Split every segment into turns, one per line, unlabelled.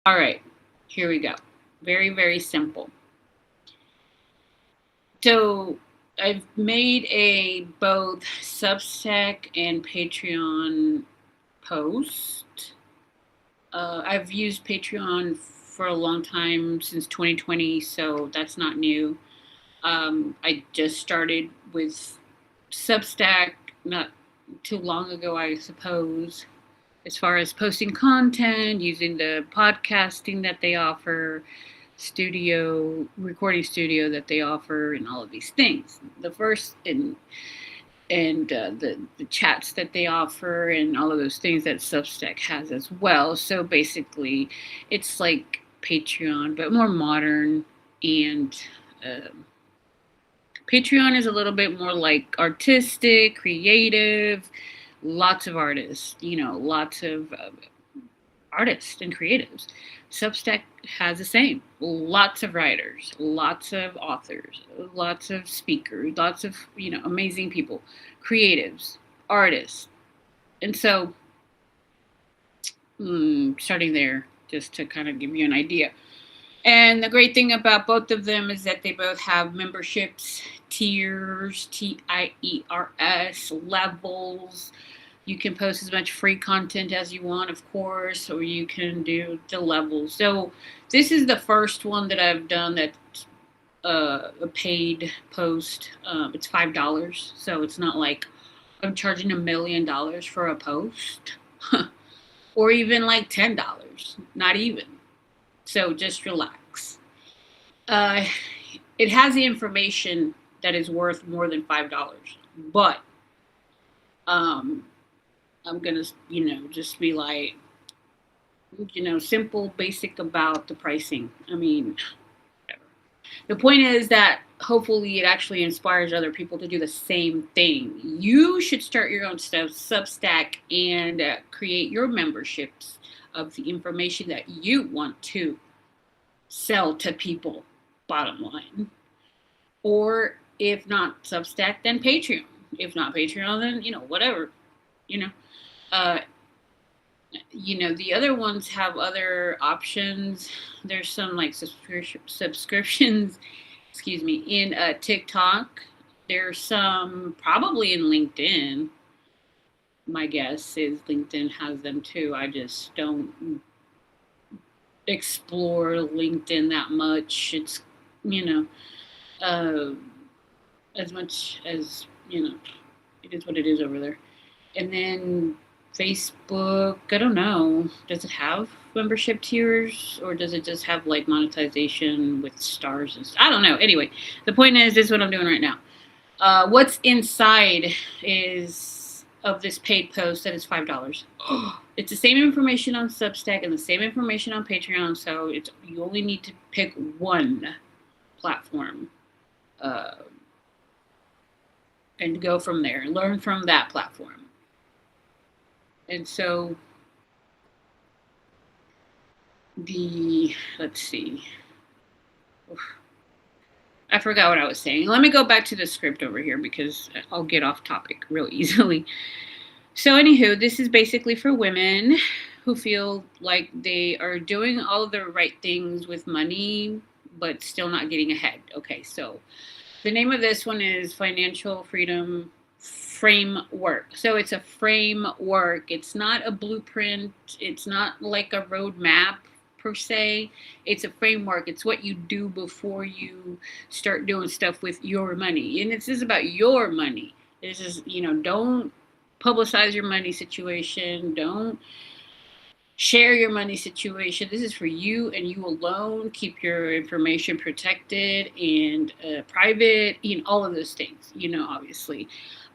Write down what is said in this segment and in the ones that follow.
All right, here we go. Very, very simple. So I've made a both Substack and Patreon post. I've used Patreon for a long time, since 2020, so that's not new. I just started with Substack not too long ago, I suppose, as far as posting content, using the podcasting that they offer, recording studio that they offer, and all of these things. The first and the chats that they offer, and all of those things that Substack has as well. So basically, it's like Patreon, but more modern. And Patreon is a little bit more like artistic, creative, lots of artists, lots of artists and creatives. Substack has the same. Lots of writers, lots of authors, lots of speakers, lots of, amazing people, creatives, artists. And so, starting there, just to kind of give you an idea. And the great thing about both of them is that they both have memberships, tiers, TIERS, levels. You can post as much free content as you want, of course, or you can do the levels. So this is the first one that I've done that's a paid post. It's $5, so it's not like I'm charging $1 million for a post, or even like $10. Not even. So just relax. It has the information that is worth more than $5, but I'm gonna, just be like, simple, basic about the pricing. I mean, whatever. The point is that hopefully it actually inspires other people to do the same thing. You should start your own stuff, Substack, and create your memberships of the information that you want to sell to people, bottom line. Or if not Substack, then Patreon. If not Patreon, then, whatever, the other ones have other options. There's some like subscriptions, in TikTok. There's some probably in LinkedIn. My guess is LinkedIn has them too. I just don't explore LinkedIn that much. It's, as much as, it is what it is over there. And then Facebook, I don't know. Does it have membership tiers, or does it just have like monetization with stars and stuff? I don't know. Anyway, the point is, this is what I'm doing right now. What's inside of this paid post that is $5. It's the same information on Substack and the same information on Patreon, so you only need to pick one platform and go from there and learn from that platform. And so let's see. I forgot what I was saying. Let me go back to the script over here because I'll get off topic real easily. So anywho, this is basically for women who feel like they are doing all of the right things with money, but still not getting ahead. Okay, so the name of this one is Financial Freedom Framework. So it's a framework. It's not a blueprint. It's not like a roadmap per se. It's a framework. It's what you do before you start doing stuff with your money. And this is about your money. This is, don't publicize your money situation. Don't share your money situation. This is for you and you alone. Keep your information protected and private, all of those things, obviously.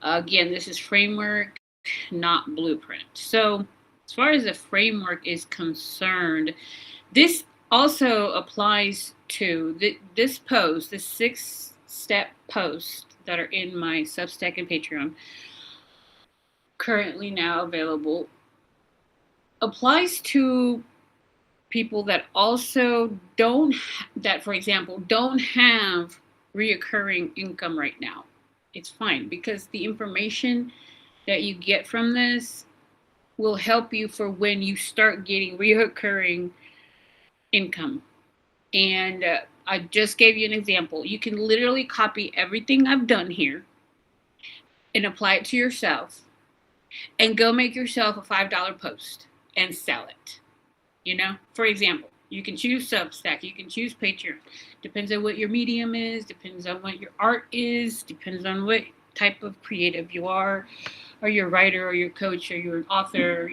Again, this is framework, not blueprint. So as far as the framework is concerned, this also applies to this post, the 6-step post that are in my Substack and Patreon, currently now available, applies to people that also for example, don't have reoccurring income right now. It's fine, because the information that you get from this will help you for when you start getting reoccurring income. And I just gave you an example. You can literally copy everything I've done here and apply it to yourself and go make yourself a $5 post and sell it. For example, you can choose Substack, you can choose Patreon. Depends on what your medium is, depends on what your art is, depends on what type of creative you are, or you're a writer, or you're a coach, or you're an author.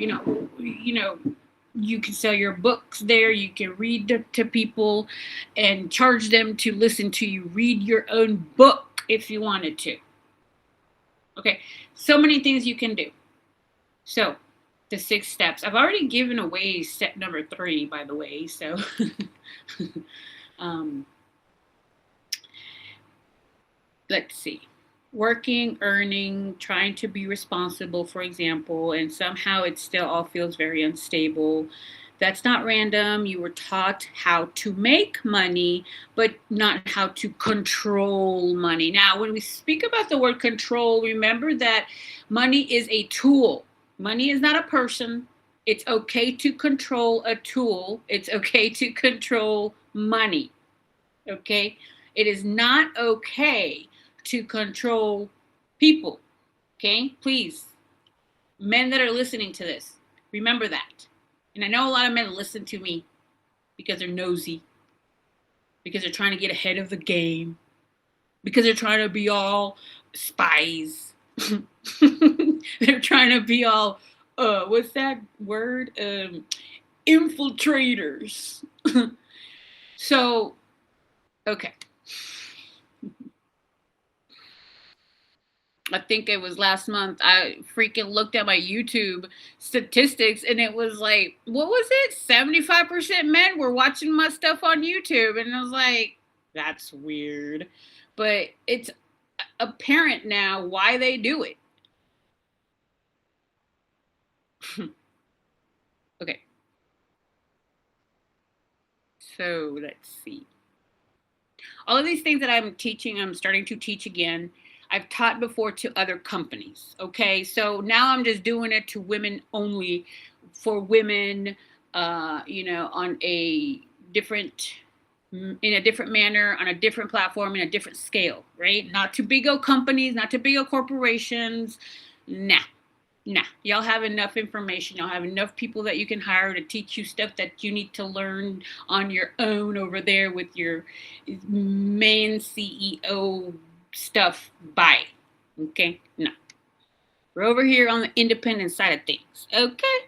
You can sell your books there. You can read to people and charge them to listen to you read your own book if you wanted to. Okay, so many things you can do. So the 6 steps. I've already given away step number 3, by the way. So let's see. Working, earning, trying to be responsible, for example, and somehow it still all feels very unstable. That's not random. You were taught how to make money, but not how to control money. Now, when we speak about the word control, remember that money is a tool. Money is not a person. It's okay to control a tool. It's okay to control money. Okay? It is not okay to control people. Okay? Please. Men that are listening to this, remember that. And I know a lot of men listen to me because they're nosy, because they're trying to get ahead of the game, because they're trying to be all spies. They're trying to be all, what's that word? Infiltrators. So, okay. I think it was last month, I freaking looked at my YouTube statistics and it was like, what was it? 75% men were watching my stuff on YouTube. And I was like, that's weird. But it's apparent now why they do it. Okay. So let's see. All of these things that I'm teaching, I'm starting to teach again. I've taught before to other companies. Okay. So now I'm just doing it to women only, for women, on a different, in a different manner, on a different platform, in a different scale, right? Not to big old companies, not to big old corporations. Nah. Y'all have enough information. Y'all have enough people that you can hire to teach you stuff that you need to learn on your own over there with your main CEO stuff. Bye. Okay? No. We're over here on the independent side of things. Okay?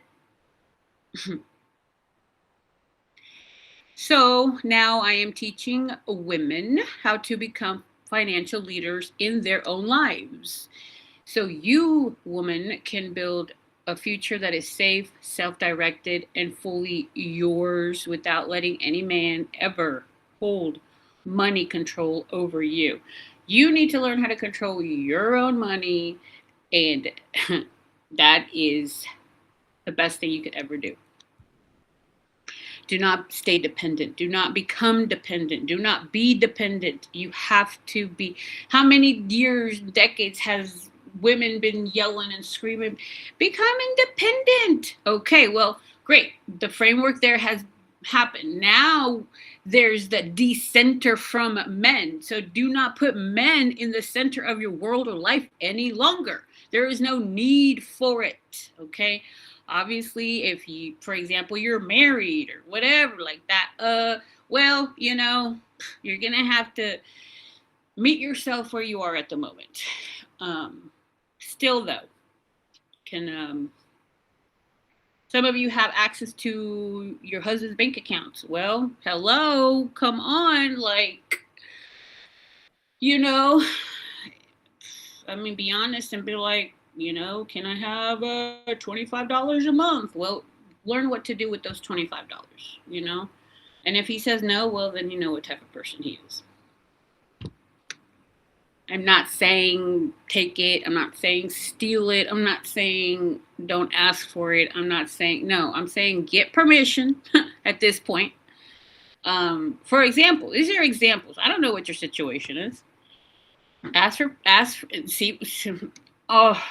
So now I am teaching women how to become financial leaders in their own lives. So you, woman, can build a future that is safe, self-directed, and fully yours without letting any man ever hold money control over you. You need to learn how to control your own money, and that is the best thing you could ever do. Do not stay dependent. Do not become dependent. Do not be dependent. You have to be. How many years, decades has women been yelling and screaming, become independent? Okay, well, great. The framework there has happened. Now there's the decenter from men. So do not put men in the center of your world or life any longer. There is no need for it. Okay. Obviously, if you, for example, you're married or whatever like that, well, you're going to have to meet yourself where you are at the moment. Still, though, some of you have access to your husband's bank accounts. Well, hello, come on, be honest and be like, can I have $25 a month? Well, learn what to do with those $25, And if he says no, well, then you know what type of person he is. I'm not saying take it. I'm not saying steal it. I'm not saying don't ask for it. I'm not saying, no, I'm saying get permission at this point. For example, these are examples. I don't know what your situation is. See, oh,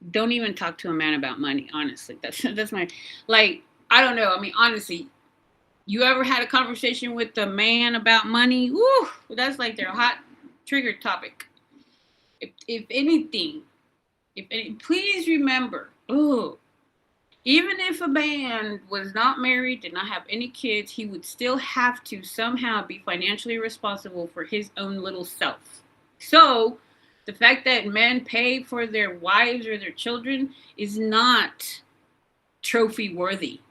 don't even talk to a man about money, honestly. That's my, I don't know. Honestly, You ever had a conversation with a man about money? Woo, that's like their hot trigger topic. If anything, please remember, even if a man was not married, did not have any kids, he would still have to somehow be financially responsible for his own little self. So, the fact that men pay for their wives or their children is not trophy worthy.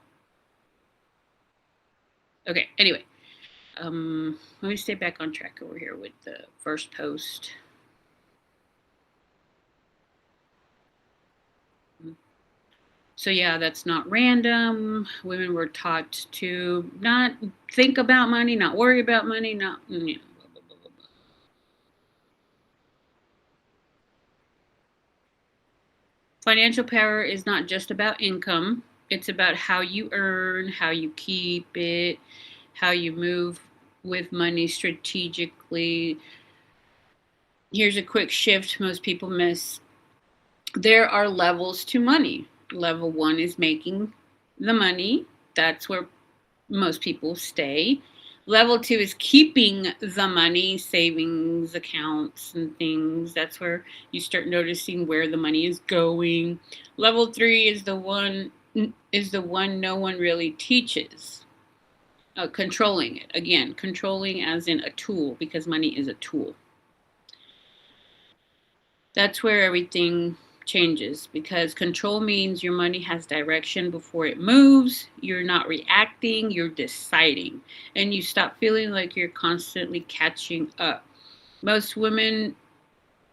Okay, anyway, let me stay back on track over here with the first post. So yeah, that's not random. Women were taught to not think about money, not worry about money, not, blah, blah, blah, blah, blah. Financial power is not just about income. It's about how you earn, how you keep it, how you move with money strategically. Here's a quick shift most people miss. There are levels to money. Level 1 is making the money. That's where most people stay. Level 2 is keeping the money, savings accounts and things. That's where you start noticing where the money is going. Level 3 is the one no one really teaches. Controlling it. Again, controlling as in a tool, because money is a tool. That's where everything changes, because control means your money has direction before it moves. You're not reacting, you're deciding, and you stop feeling like you're constantly catching up. Most women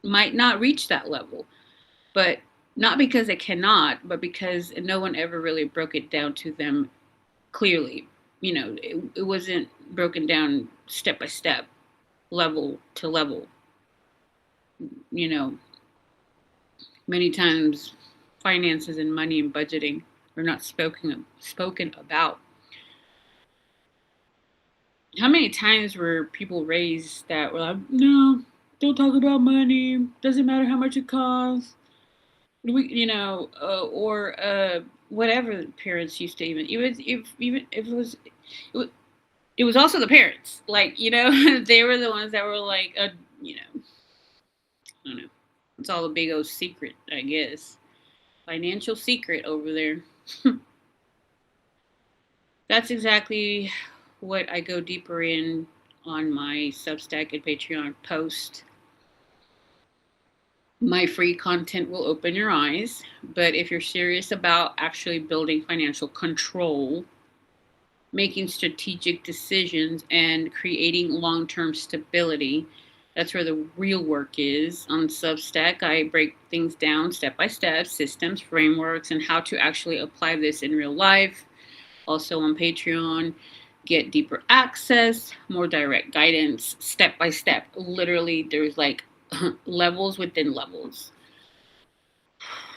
might not reach that level, but not because they cannot, but because no one ever really broke it down to them clearly. It wasn't broken down step by step, level to level. Many times finances and money and budgeting are not spoken about. How many times were people raised that were like, no, don't talk about money, doesn't matter how much it costs, or whatever parents used to even if it was also the parents, like, they were the ones that were like, I don't know. It's all a big old secret, I guess. Financial secret over there. That's exactly what I go deeper in on my Substack and Patreon post. My free content will open your eyes, but if you're serious about actually building financial control, making strategic decisions, and creating long-term stability, that's where the real work is. On Substack, I break things down step by step, systems, frameworks, and how to actually apply this in real life. Also on Patreon, get deeper access, more direct guidance, step by step. Literally, there's like levels within levels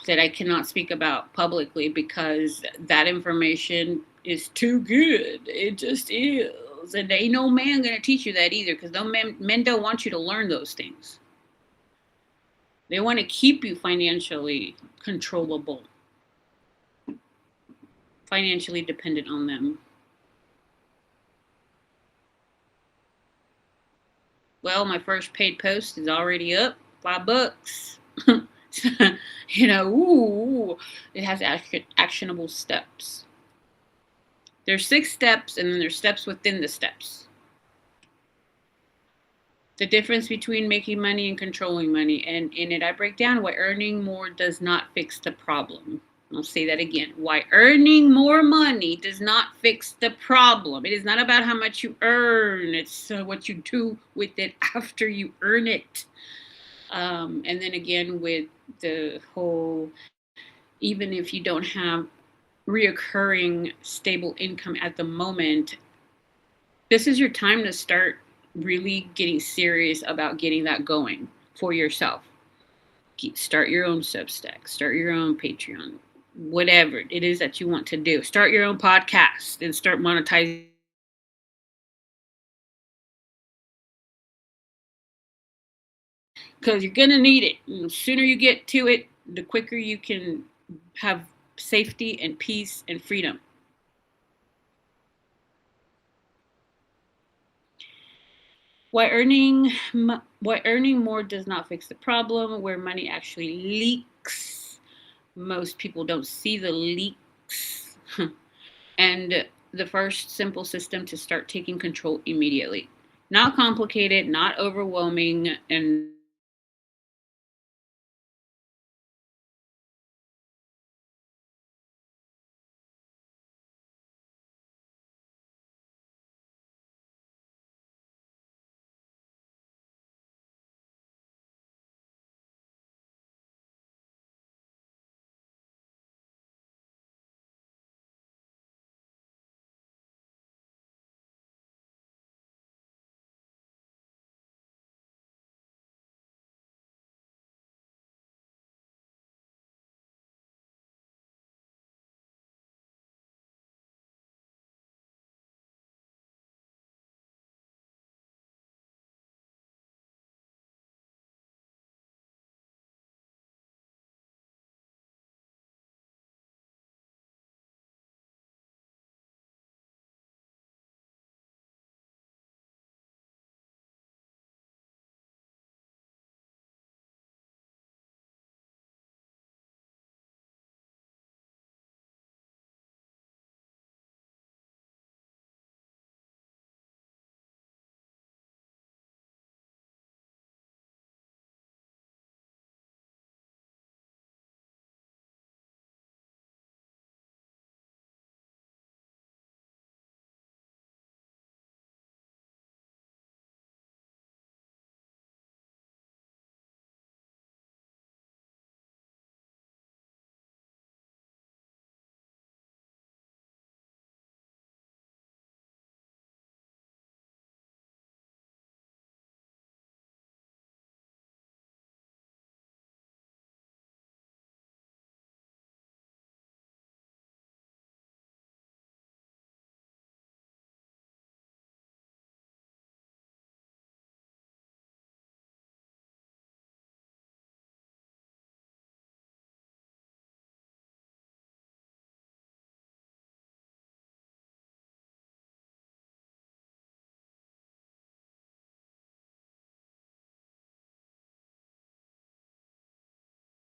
that I cannot speak about publicly because that information is too good. It just is. And ain't no man gonna teach you that either, because those men don't want you to learn those things. They want to keep you financially controllable, financially dependent on them. Well, my first paid post is already up, $5. It has actionable steps. There's 6 steps, and then there's steps within the steps. The difference between making money and controlling money. And in it, I break down why earning more does not fix the problem. I'll say that again. Why earning more money does not fix the problem. It is not about how much you earn. It's what you do with it after you earn it. And then again, with the whole, even if you don't have reoccurring stable income at the moment, this is your time to start really getting serious about getting that going for yourself. Start your own Substack, start your own Patreon, whatever it is that you want to do. Start your own podcast and start monetizing, because you're going to need it. And the sooner you get to it, the quicker you can have safety and peace and freedom. why earning more does not fix the problem, where money actually leaks. Most people don't see the leaks. And the first simple system to start taking control immediately. Not complicated, not overwhelming, and